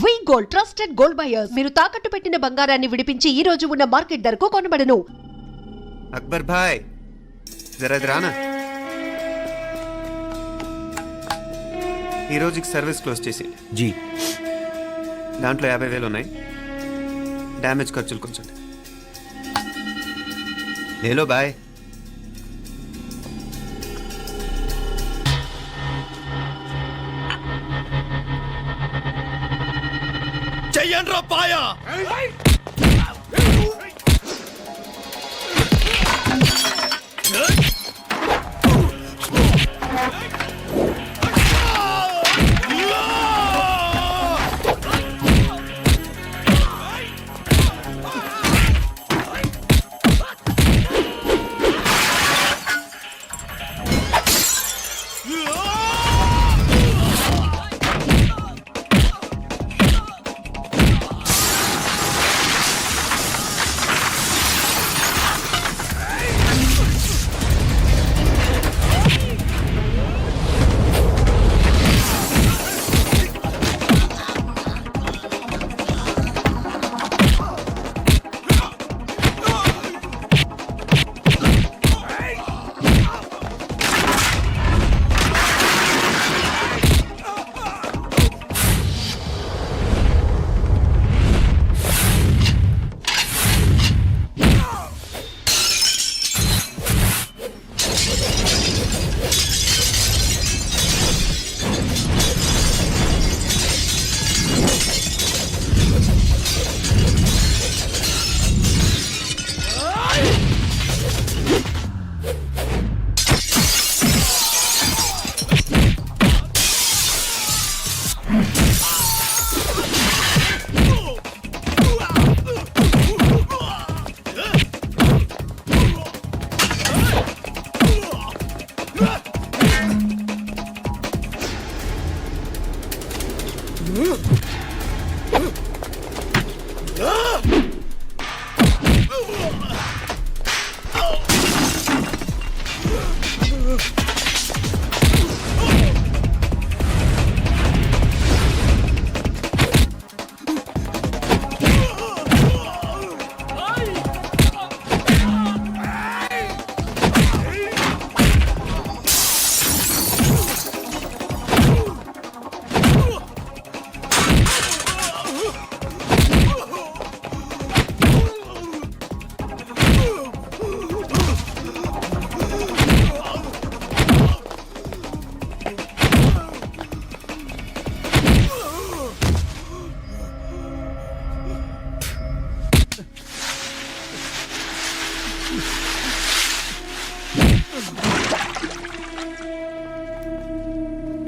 వి gold trusted gold buyers మీరు తాకట్టు పెట్టిన బంగారాన్ని విడిపించి ఈ రోజు ఉన్న మార్కెట్ ధరకు కొనబడను. అక్బర్ భాయ్ జరా రానా, ఈ రోజుకి సర్వీస్ క్లోజ్ చేసి జీ దాంట్లో 50,000 ఉన్నాయి. డ్యామేజ్ ఖర్చులు కొంచెం లేలో బాయ్. చెయ్యండ్రా పాయా.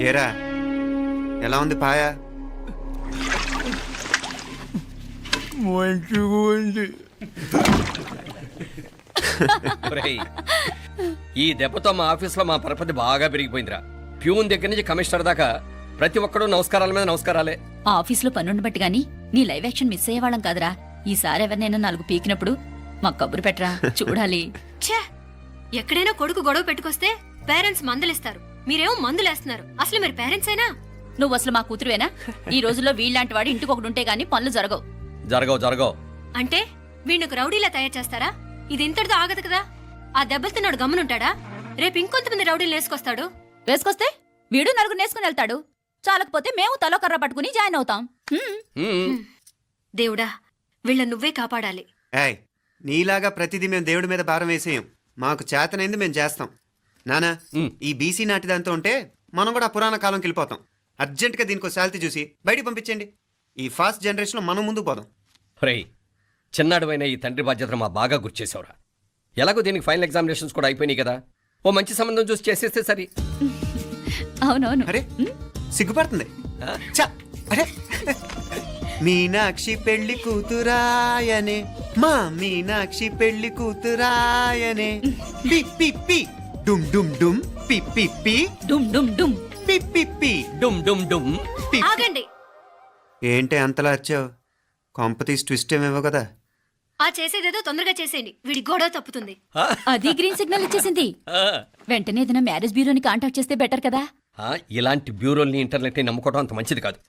ఏరా ఎలా ఉంది పాయా? మంచిగా ఉంది. ఈ దెబ్బతో మా ఆఫీస్లో మా పరపతి బాగా పెరిగిపోయిందిరా. ప్యూన్ దగ్గర నుంచి కమిషనర్ దాకా ప్రతి ఒక్కడు నమస్కారాల మీద నమస్కారాలే. ఆ ఆఫీస్లో పనుండి బట్టి గాని నీ లైవ్ యాక్షన్ మిస్ అయ్యేవాళ్ళం కాదురా. ఈసారి ఎవరినైనా 4 పీకినప్పుడు మాకు కబురు పెట్టరా, చూడాలి. ఎక్కడైనా కొడుకు గొడవ పెట్టుకొస్తే పేరెంట్స్ మందులిస్తారు, మీరేమో మందులేస్తున్నారు. అసలు మీరు పేరెంట్స్ అయినా? నువ్వు అసలు మా కూతురువేనా? ఈ రోజుల్లో వీళ్ళంటి వాడు ఇంటికి ఒకటి ఉంటే గానీ పనులు జరగవు. జరగవు అంటే వీణ్ణకు రౌడీలా తయారు చేస్తారా? ఇది ఇంతటితో ఆగదు కదా. ఆ దెబ్బలు తిన్నాడు గమ్మునుంటాడా? రేపు ఇంకొంతమంది రౌడీలు వేసుకొస్తాడు. వేసుకొస్తే వీడు 4 నేసుకుని వెళ్తాడు. చాలకపోతే మేము తలో కర్ర పట్టుకుని జాయిన్ అవుతాం. దేవుడా, వీళ్ళ నువ్వే కాపాడాలి. ఏయ్, నీలాగా ప్రతిదీ మేము దేవుడి మీద భారం వేసేయం. మాకు చేతనైంది మేము చేస్తాం. నానా, ఈ బీసీ నాటి దాంతో ఉంటే మనం కూడా పురాణ కాలంకి వెళ్ళిపోతాం. అర్జెంట్గా దీనికి శాలిటీ చూసి బయటికి పంపించండి. ఈ ఫాస్ట్ జనరేషన్లో మనం ముందుకు పోదాం. రేయ్, చిన్నాడువైన ఈ తండ్రి బాధ్యతను మా బాగా గుర్చేసావురా. ఎలాగో దీనికి ఫైనల్ ఎగ్జామినేషన్స్ కూడా అయిపోయినాయి కదా, ఓ మంచి సంబంధం చూసి చేసేస్తే సరి. అవునవును. అరే సిగ్గుపడుతుంది. అరే మీనాక్షి పెళ్లి కూతురాయనే, మా మీనాక్షి పెళ్లి కూతురాయనే. పి పి పి డుమ్ డుమ్ డుమ్ పి పి పి డుమ్ డుమ్ డుమ్ పి పి పి డుమ్ డుమ్ డుమ్. ఆగండి. ఏంటి అంతలా వచ్చావు? కాంపతీస్ ట్విస్ట్ ఏమేవో కదా. ఆ చేసేదేదో తొందరగా చేసేయండి, వీడి గొడవ తప్పుతుంది. అది గ్రీన్ సిగ్నల్ ఇచ్చేసింది. వెంటనే ఏదైనా మ్యారేజ్ బ్యూరోని కాంటాక్ట్ చేస్తే బెటర్ కదా. ఇలాంటి బ్యూరోల్ని ఇంటర్నెట్ని నమ్ముకోవడం అంత మంచిది కాదు.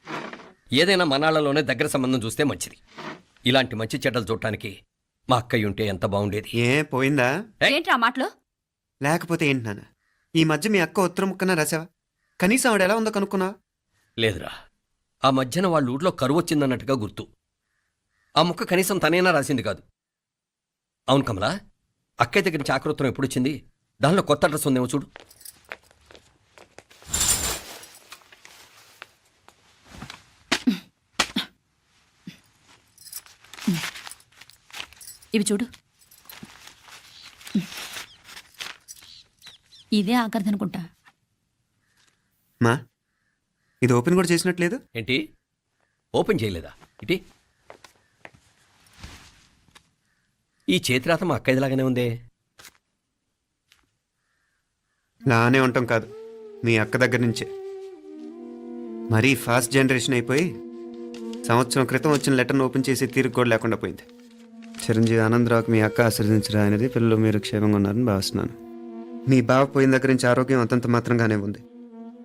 ఏదైనా మనాళ్ళలోనే దగ్గర సంబంధం చూస్తే మంచిది. ఇలాంటి మంచి చెడ్డలు చూడటానికి మా అక్కయ్య ఉంటే ఎంత బాగుండేది. ఏ పోయిందా? ఏంట్రా మాటలు? లేకపోతే ఏంటి నాన్న, ఈ మధ్య మీ అక్క ఉత్తరం ముక్కన రాసావా? కనీసం ఆవిడ ఎలా ఉందో కనుక్కున్నావా? లేదురా, ఆ మధ్యన వాళ్ళ ఊర్లో కరువు వచ్చిందన్నట్టుగా గుర్తు. ఆ ముక్క కనీసం తనైనా రాసింది కాదు. అవును కమలా, అక్కయ్య దగ్గర నుంచి ఆకృతం ఎప్పుడొచ్చింది? దానిలో కొత్త అడ్రస్ ఉందేమో చూడు. ఇవి చూడు. ఇదే ఆఖరిదనుకుంటా. మా ఇది ఓపెన్ కూడా చేసినట్లేదు. ఏంటి ఓపెన్ చేయలేదా? ఇటీ ఈ చేతిరాత మా అక్కయ్యలాగానే ఉందే. లానే ఉంటాం కాదు, మీ అక్క దగ్గర నుంచే. మరీ ఫాస్ట్ జనరేషన్ అయిపోయి సంవత్సరం క్రితం వచ్చిన లెటర్ను ఓపెన్ చేసి తీరుకు కూడా లేకుండా పోయింది. చిరంజీవి ఆనందరావుకి మీ అక్క ఆశీర్వదించరా అనేది, పిల్లలు మీరు క్షేమంగా ఉన్నారని భావిస్తున్నాను. మీ బావ పోయిన దగ్గర నుంచి ఆరోగ్యం అంతంత మాత్రంగానే ఉంది.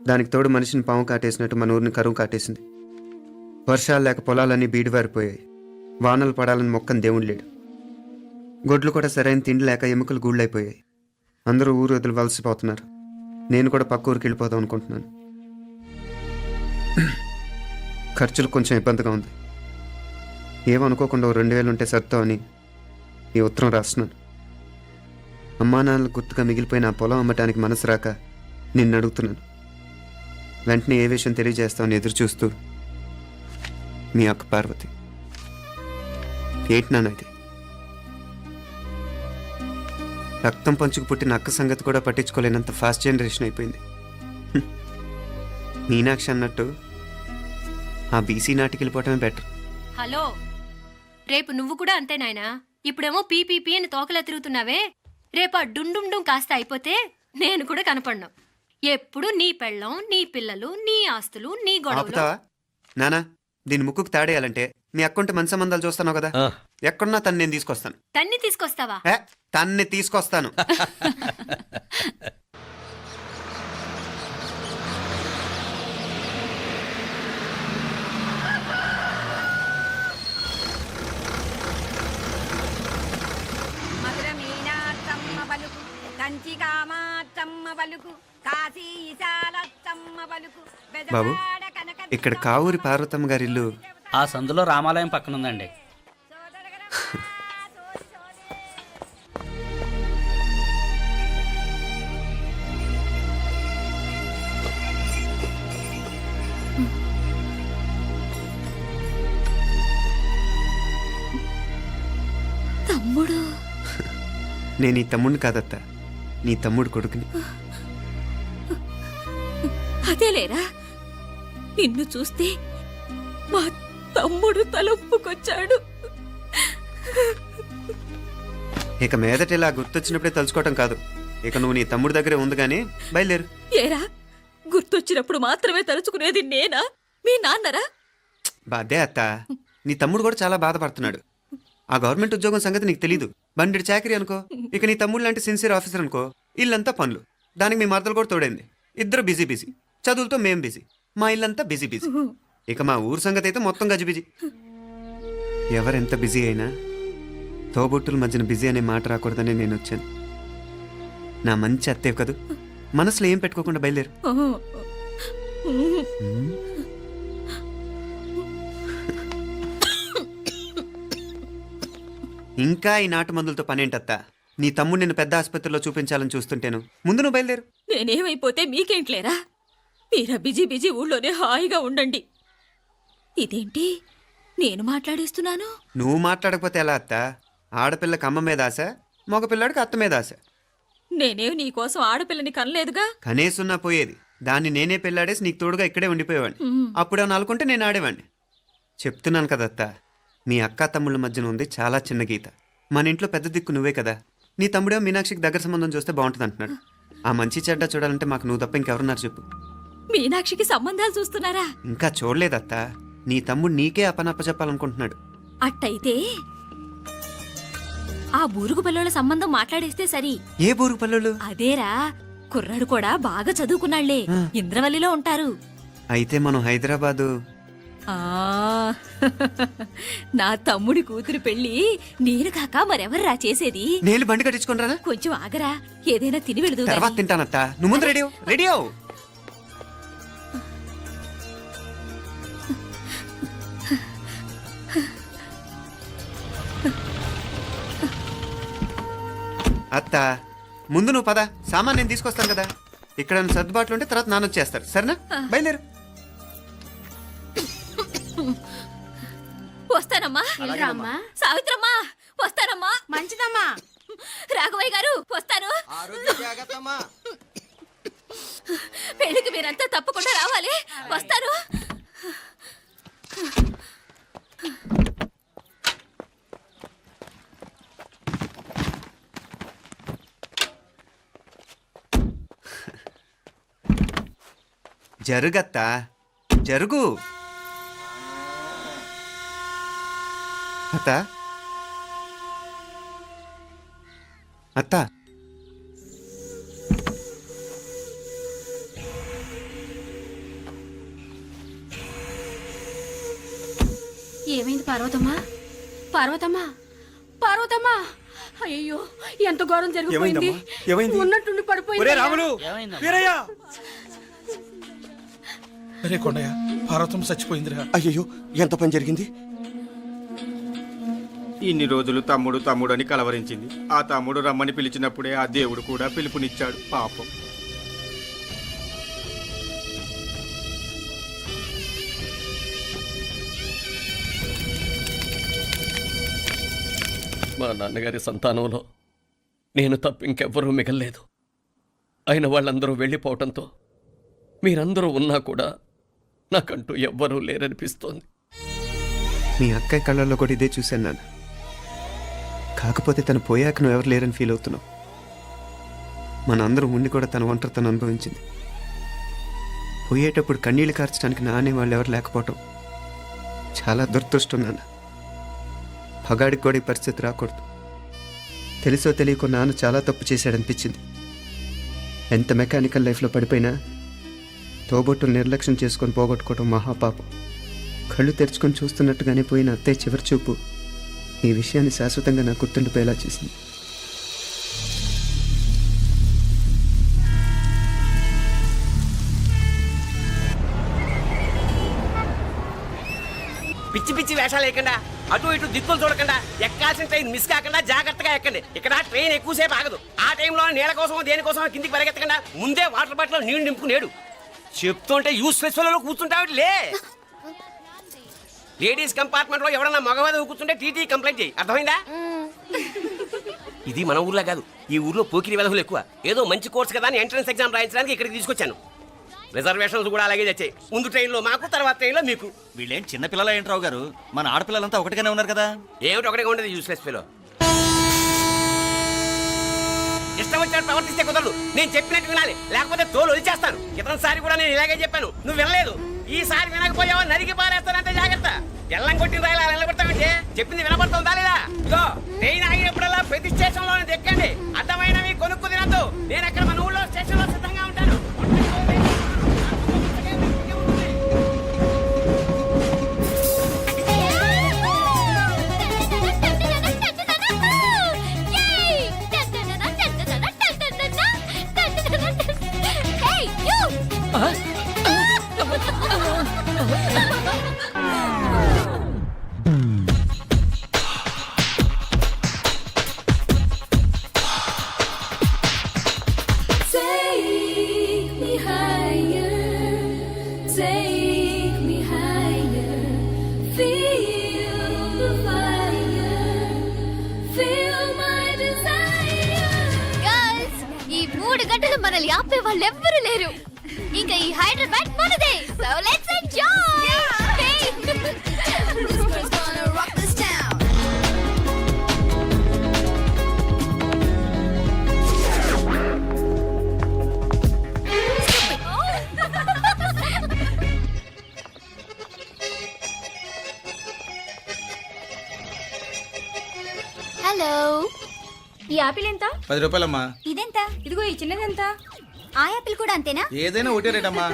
దానికి తోడు మనిషిని పాము కాటేసినట్టు మన ఊరిని కరువు కాటేసింది. వర్షాలు లేక పొలాలన్నీ బీడివారిపోయాయి. వానలు పడాలని మొక్కని దేవుడు లేడు. గొడ్లు కూడా సరైన తిండి లేక ఎముకలు గూళ్ళైపోయాయి. అందరూ ఊరు వదిలివలసిపోతున్నారు. నేను కూడా పక్క ఊరికి వెళ్ళిపోదాం అనుకుంటున్నాను. ఖర్చులు కొంచెం ఇబ్బందిగా ఉంది. ఏమనుకోకుండా 2000 ఉంటే సర్దామని ఈ ఉత్తరం రాస్తున్నాను. అమ్మా నాన్నలకు గుర్తుగా మిగిలిపోయిన ఆ పొలం అమ్మటానికి మనసు రాక నిన్ను అడుగుతున్నాను. వెంటనే ఏ విషయం తెలియజేస్తామని ఎదురు చూస్తూ మీ అక్క పార్వతి. ఏంటి నాన్న ఇది? రక్తం పంచుకు పుట్టిన అక్క సంగతి కూడా పట్టించుకోలేనంత ఫాస్ట్ జనరేషన్ అయిపోయింది. మీనాక్షి అన్నట్టు ఆ బీసీ నాటికి వెళ్ళిపోవటమే బెటర్. హలో, రేపు నువ్వు కూడా అంతే నాయనా. ఇప్పుడేమో పీపీపీ అని తోకలా తిరుగుతున్నావే. రేపు ఆ డుండుండుం కాస్త అయిపోతే నేను కూడా కనపడను. ఎప్పుడు నీ పెళ్ళం, నీ పిల్లలు, నీ ఆస్తులు, నీ గొడవలు. ఆపుతావా నానా? దీని ముక్కుకు తాడేయాలంటే మీ అక్కంటే మంచి సంబంధాలు చూస్తాను కదా. ఆ, ఎక్కడున్నా తను నేను తీసుకొస్తాను. తన్ని తీసుకొస్తావా? తన్ని తీసుకొస్తాను. మధుర మీనాత్తమ్మ పలుకు, కంచి కామాత్తమ్మ పలుకు, కాశీ ఈశాలత్తమ్మ పలుకు, బాబు, బెజవాడ కనక ఇక్కడ కావూరి పార్వతమ్మ గారి ఇల్లు. ఆ సందులో రామాలయం పక్కనుందండి. తమ్ముడు? నేను ఈ తమ్ముడిని కాదత్తా, నీ తమ్ముడు కొడుకుని. అదేలేరా, నిన్ను చూస్తే మా తమ్ముడు తలొప్పుకొచ్చాడు. ఇక మీదట ఇలా గుర్తొచ్చినప్పుడే తలుచుకోవటం కాదు. ఇక నువ్వు నీ తమ్ముడి దగ్గరే ఉంది కానీ బయలుదేరు. ఏరా, గుర్తొచ్చినప్పుడు మాత్రమే తలుచుకునేది నేనా, మీ నాన్నరా? బాధే అత్త, నీ తమ్ముడు కూడా చాలా బాధపడుతున్నాడు. ఆ గవర్నమెంట్ ఉద్యోగం సంగతి నీకు తెలీదు. బండి చాకరీ అనుకో. ఇక నీ తమ్ముడు లాంటి సిన్సియర్ ఆఫీసర్ అనుకో. ఇల్లంతా పనులు. దానికి మీ మరదలు కూడా తోడైంది. ఇద్దరు బిజీ బిజీ. చదువులతో మేం బిజీ. మా ఇల్లంతా బిజీ బిజీ. ఇక మా ఊరు సంగతి అయితే మొత్తం గజిబిజీ. ఎవరెంత బిజీ అయినా తోబుట్టుల మధ్యన బిజీ అనే మాట రాకూడదని నేను వచ్చాను. నా మంచి అత్తే కదూ, మనసులో ఏం పెట్టుకోకుండా బయలుదేరు. ఇంకా ఈ నాటు మందులతో పనేంటత్తా? నీ తమ్ముడు నిన్ను పెద్ద ఆసుపత్రిలో చూపించాలని చూస్తుంటేను. ముందు నువ్వు బయలుదేరు. నేనేమైపోతే మీకేంట్లేరా? మీరా బిజీ బిజీ ఊళ్ళోనే హాయిగా ఉండండి. ఇదేంటి నేను మాట్లాడేస్తున్నాను? నువ్వు మాట్లాడకపోతే ఎలా అత్తా? ఆడపిల్లకి అమ్మ మీద ఆశ, మగపిల్లాడికి అత్త మీద ఆశ. నేనేం నీకోసం ఆడపిల్లని కనలేదుగా. కనేసున్నా పోయేది. దాన్ని నేనే పెళ్ళాడేసి నీకు తోడుగా ఇక్కడే ఉండిపోయేవాడిని. అప్పుడు అని అనుకుంటే నేను ఆడేవాడిని. చెప్తున్నాను కదత్తా, మీ అక్క తమ్ముళ్ళ మధ్యన ఉంది చాలా చిన్న గీత. మన ఇంట్లో పెద్ద దిక్కు నువ్వే కదా. నీ తమ్ముడే మీనాక్షికి దగ్గర సంబంధం చూస్తే బాగుంటుంది అంటున్నాడు. ఆ మంచి చెడ్డ చూడాలంటే మాకు నువ్వు తప్ప ఇంకెవరున్నారు చెప్పు? మీనాక్షికి సంబంధాలు చూస్తున్నారా? ఇంకా చూడలేదత్తా. నీ తమ్ముడు నీకే అపనప్ప చెప్పాలనుకుంటున్నాడు. అట్టయితే ఆ బూరుగు పిల్లల సంబంధం మాట్లాడేస్తే సరి. ఏ బూరుగు పల్లెలు? అదేరా, కుర్రాడు కూడా బాగా చదువుకున్నాళ్లే, ఇంద్రవల్లిలో ఉంటారు. అయితే మనం హైదరాబాదు ఆ నా తమ్ముడి కూతురు పెళ్లి నేను కాక మరెవర్రా చేసేది? నేను బండి కట్టించుకుంటారా? కొంచెం ఆగరా, ఏదైనా తిని వెళదు తర్వాత తింటానత్త. నువ్వు ముందు రెడీ అవ్వు. రెడీ అవ్వు. అత్త ముందు నువ్వు పద, సామాన్ నేను తీసుకొస్తాను కదా. ఇక్కడ సర్దుబాట్లు ఉంటే తర్వాత నాన్న వచ్చేస్తారు. సరేనా? బయలుదేరు. వస్తానమ్మా. సావిత్రమ్మా వస్తానమ్మా. మంచిదమ్మా. రాఘవయ్య గారు వస్తాను. పెళ్లికి మీరంతా తప్పకుండా రావాలి. వస్తాను. జరుగత్తా, జరుగు. అత్త, అత్త, ఏమైంది పార్వతమ్మా? పార్వతమ్మా, పార్వతమ్మా! అయ్యో, ఎంత ఘోరం జరిగిపోయింది. ఏమైంది? ఉన్నట్టుండి ఒరే పడిపోయింది. రాములు, ఏమైందమ్మా? వీరయ్య! అరే కొండయ్య, పార్వతం చచ్చిపోయిందిరా. అయ్యో, ఎంత పని జరిగింది? ఇన్ని రోజులు తమ్ముడు తమ్ముడు అని కలవరించింది. ఆ తమ్ముడు రమ్మని పిలిచినప్పుడే ఆ దేవుడు కూడా పిలుపునిచ్చాడు. పాపం. మా నాన్నగారి సంతానంలో నేను తప్ప ఇంకెవ్వరూ మిగల్లేదు. అయిన వాళ్ళందరూ వెళ్ళిపోవటంతో మీరందరూ ఉన్నా కూడా నాకంటూ ఎవ్వరూ లేరనిపిస్తోంది. మీ అక్కయ్య కళ్ళల్లో కూడా ఇదే చూశాను నాన్న. కాకపోతే తను పోయాక నువ్వు ఎవరు లేరని ఫీల్ అవుతున్నావు. మన అందరం ఉండి కూడా తన ఒంటరి తను అనుభవించింది. పోయేటప్పుడు కన్నీళ్లు కార్చడానికి నానే వాళ్ళు ఎవరు లేకపోవటం చాలా దురదృష్టం నాన్న. పగాడికి కూడా ఈ పరిస్థితి రాకూడదు. తెలుసో తెలియకో నాన్న చాలా తప్పు చేశాడనిపించింది. ఎంత మెకానికల్ లైఫ్లో పడిపోయినా తోబొట్టులు నిర్లక్ష్యం చేసుకొని పోగొట్టుకోవడం మహాపాపం. కళ్ళు తెరుచుకొని చూస్తున్నట్టుగానే పోయిన అత్తయ్య చివరి చూపు ఈ విషయాన్ని శాశ్వతంగా నా గుర్తుండిపోయేలా చేసింది. పిచ్చి పిచ్చి వేషాలు వేయకుండా, అటు ఇటు దిక్కులు చూడకుండా, ఎక్కాల్సిన ట్రైన్ మిస్ కాకుండా జాగ్రత్తగా ఎక్కండి. ఇక్కడ ట్రైన్ ఎక్కువసేపు ఆగదు. ఆ టైంలో నీళ్ళ కోసం దేనికోసం కిందికి పరిగెత్తకుండా ముందే వాటర్ బాటిల్ నీళ్లు నింపుకునేడు. చెప్తుంటే యూస్లెస్ లో కూర్చుంటావు. లే, లేడీస్ కంపార్ట్మెంట్ లో ఎవరన్నా మగవాది కూర్చుంటే టీటీ కంప్లైంట్ చేయి. అర్థమైందా? ఇది మన ఊర్లో కాదు. ఈ ఊర్లో పోకిరి వెధవులు ఎక్కువ. ఏదో మంచి కోర్స్ కదా అని ఎంట్రన్స్ ఎగ్జామ్ రాయించడానికి ఇక్కడికి తీసుకొచ్చాను. రిజర్వేషన్స్ కూడా అలాగే తెచ్చాయి. ముందు ట్రైన్లో మాకు, తర్వాత ట్రైన్లో మీకు. వీళ్ళేం చిన్నపిల్లల ఏంట్రావు గారు? మన ఆడపిల్లలంతా ఒకటిగానే ఉన్నారు కదా. ఏమిటి ఒకటిగా ఉండదు యూస్లెస్ ఫెలో. ఇష్టం వచ్చినట్టు ప్రవర్తిస్తే కుదరదు. నేను చెప్పినట్టు వినాలి, లేకపోతే తోలు వదిలేస్తాను. క్రితంసారి కూడా నేను ఇలాగే చెప్పాను, నువ్వు వినలేదు. ఈసారి వినకపోయావా నరికి పారేస్తానంటే జాగ్రత్త. ఎల్లం కొట్టిన రాయలా నిలబడతామంటే చెప్పింది వినపడుతుందా లేదా? ఇదో ట్రైన్ ఆగినప్పుడల్లా ప్రతి స్టేషన్ లో ఎక్కండి. అర్థమైనవి కొనుక్కు తినద్దు. నేను అక్కడ మన ఊళ్ళో స్టేషన్ లో సిద్ధంగా ఉంటాను. మనల్ని ఆపే వాళ్ళు ఎవ్వరూ లేరు. ఇంకా ఈ హైదరాబాద్ మనదే. So let's enjoy. హలో, ఈ యాపిల్ ఎంత? 10 రూపాయలమ్మా. ఇదెంత? ఇదిగో ఈ చిన్నది ఎంత? ఆ యాపిల్ కూడా అంతేనా? ఏదైనా ఒకటే రేటమ్మా.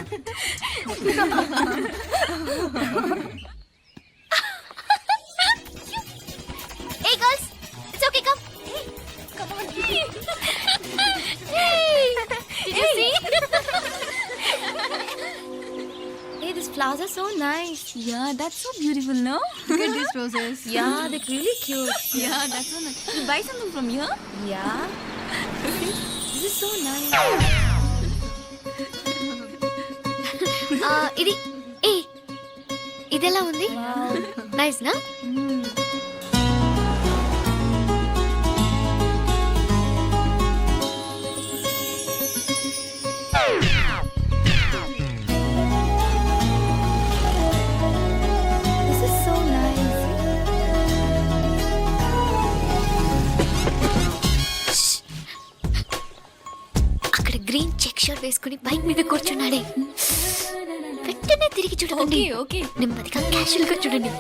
so nice. Yeah, that's so beautiful, no? Look at these roses. Yeah, they're really cute. Yeah, that's so nice. You buy something from here? Yeah. This is so nice. ఇది ఏ ఇదెలా ఉంది? నైస్ నా? This is so nice. అక్కడ green check shirt వేసుకుని bike మీద కూర్చున్నాడే. వెంటనే తిరిగి చూడండి. ఓకే. నెమ్మదిగా క్యాషువల్ గా చూడండి.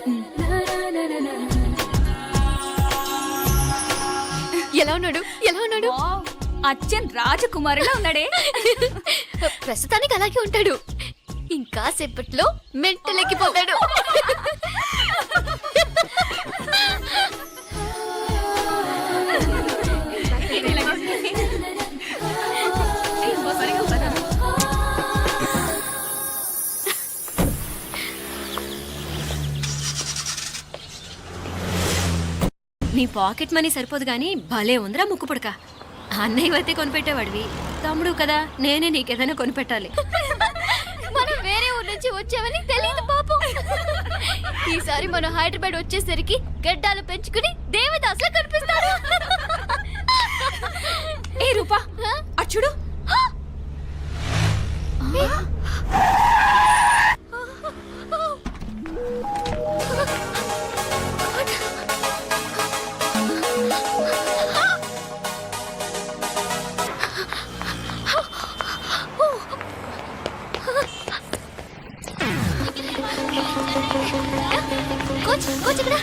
ఎలా ఉన్నాడు? ఎలా ఉన్నాడు? అచ్చన్ రాజకుమారిలా ఉన్నాడే. ప్రస్తుతానికి అలాగే ఉంటాడు. ఇంకా సేపట్లో మెంటల్ ఎక్కిపోతాడు. నీ పాకెట్ మనీ సరిపోదు గానీ భలే ఉందిరా ముక్కు పుడక. అన్నయ్య అయితే కొనిపెట్టేవాడివి, తమ్ముడు కదా నేనే నీకేదైనా కొనిపెట్టాలి. మనం వేరే ఊరు నుంచి వచ్చామని తెలియదు పాపం. ఈసారి మనం హైదరాబాద్ వచ్చేసరికి గడ్డాలు పెంచుకుని దేవదాసులా కనిపిస్తారు. ఏ రూపా అచ్చుడు, కోచ్ ఇక్కడ.